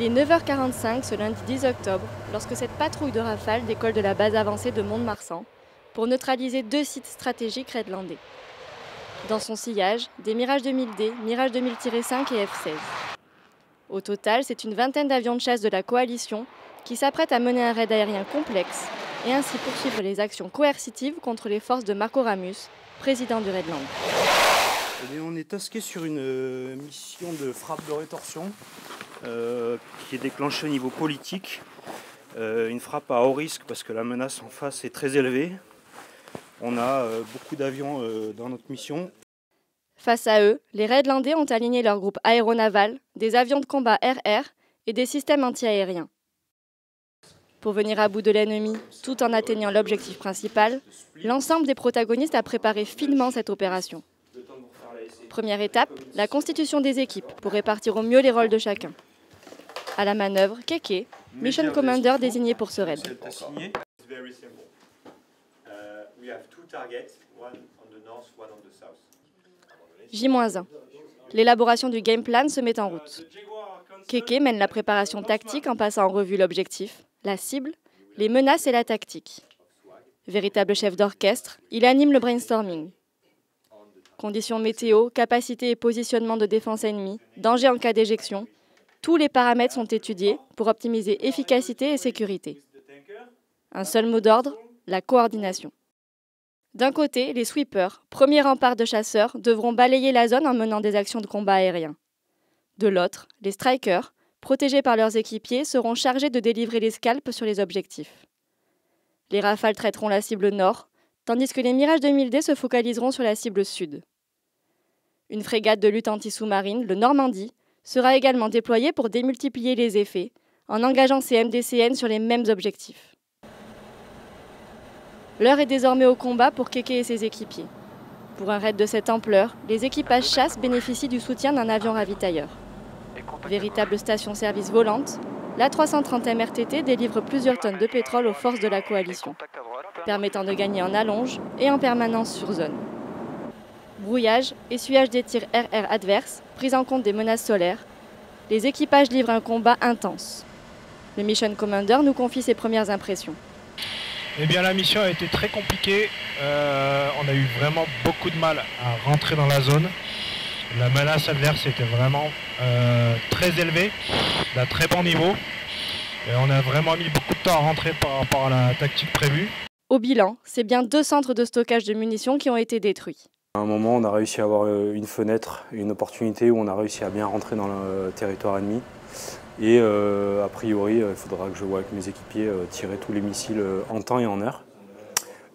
Il est 9h45 ce lundi 10 octobre, lorsque cette patrouille de Rafale décolle de la base avancée de Mont-de-Marsan pour neutraliser 2 sites stratégiques redlandais. Dans son sillage, des Mirage 2000D, Mirage 2000-5 et F-16. Au total, c'est une vingtaine d'avions de chasse de la coalition qui s'apprêtent à mener un raid aérien complexe et ainsi poursuivre les actions coercitives contre les forces de Marco Ramus, président du Redland. On est tasqué sur une mission de frappe de rétorsion qui est déclenchée au niveau politique. Une frappe à haut risque parce que la menace en face est très élevée. On a beaucoup d'avions dans notre mission. Face à eux, les Redlandais ont aligné leur groupe aéronaval, des avions de combat RR et des systèmes anti-aériens. Pour venir à bout de l'ennemi, tout en atteignant l'objectif principal, l'ensemble des protagonistes a préparé finement cette opération. Première étape, la constitution des équipes pour répartir au mieux les rôles de chacun. À la manœuvre, Keke, Mission Commander désigné pour ce raid. J-1. L'élaboration du game plan se met en route. Keke mène la préparation tactique en passant en revue l'objectif, la cible, les menaces et la tactique. Véritable chef d'orchestre, il anime le brainstorming. Conditions météo, capacité et positionnement de défense ennemie, danger en cas d'éjection, tous les paramètres sont étudiés pour optimiser efficacité et sécurité. Un seul mot d'ordre, la coordination. D'un côté, les sweepers, premier rempart de chasseurs, devront balayer la zone en menant des actions de combat aérien. De l'autre, les strikers, protégés par leurs équipiers, seront chargés de délivrer les scalps sur les objectifs. Les rafales traiteront la cible nord, tandis que les Mirage 2000D se focaliseront sur la cible sud. Une frégate de lutte anti-sous-marine, le Normandie, sera également déployée pour démultiplier les effets, en engageant ses MDCN sur les mêmes objectifs. L'heure est désormais au combat pour Keke et ses équipiers. Pour un raid de cette ampleur, les équipages chasse bénéficient du soutien d'un avion ravitailleur. Véritable station-service volante, l'A330 MRTT délivre plusieurs tonnes de pétrole aux forces de la coalition, permettant de gagner en allonge et en permanence sur zone. Brouillage, essuyage des tirs RR adverses, prise en compte des menaces solaires, les équipages livrent un combat intense. Le Mission Commander nous confie ses premières impressions. Eh bien, la mission a été très compliquée. On a eu vraiment beaucoup de mal à rentrer dans la zone. La menace adverse était vraiment très élevée, d'un très bon niveau. Et on a vraiment mis beaucoup de temps à rentrer par rapport à la tactique prévue. Au bilan, c'est bien 2 centres de stockage de munitions qui ont été détruits. À un moment, on a réussi à avoir une fenêtre, une opportunité où on a réussi à bien rentrer dans le territoire ennemi. Et a priori, il faudra que je voie avec mes équipiers tirer tous les missiles en temps et en heure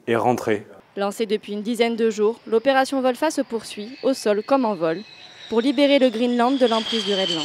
et rentrer. Lancée depuis une dizaine de jours, l'opération Volfa se poursuit, au sol comme en vol, pour libérer le Greenland de l'emprise du Redland.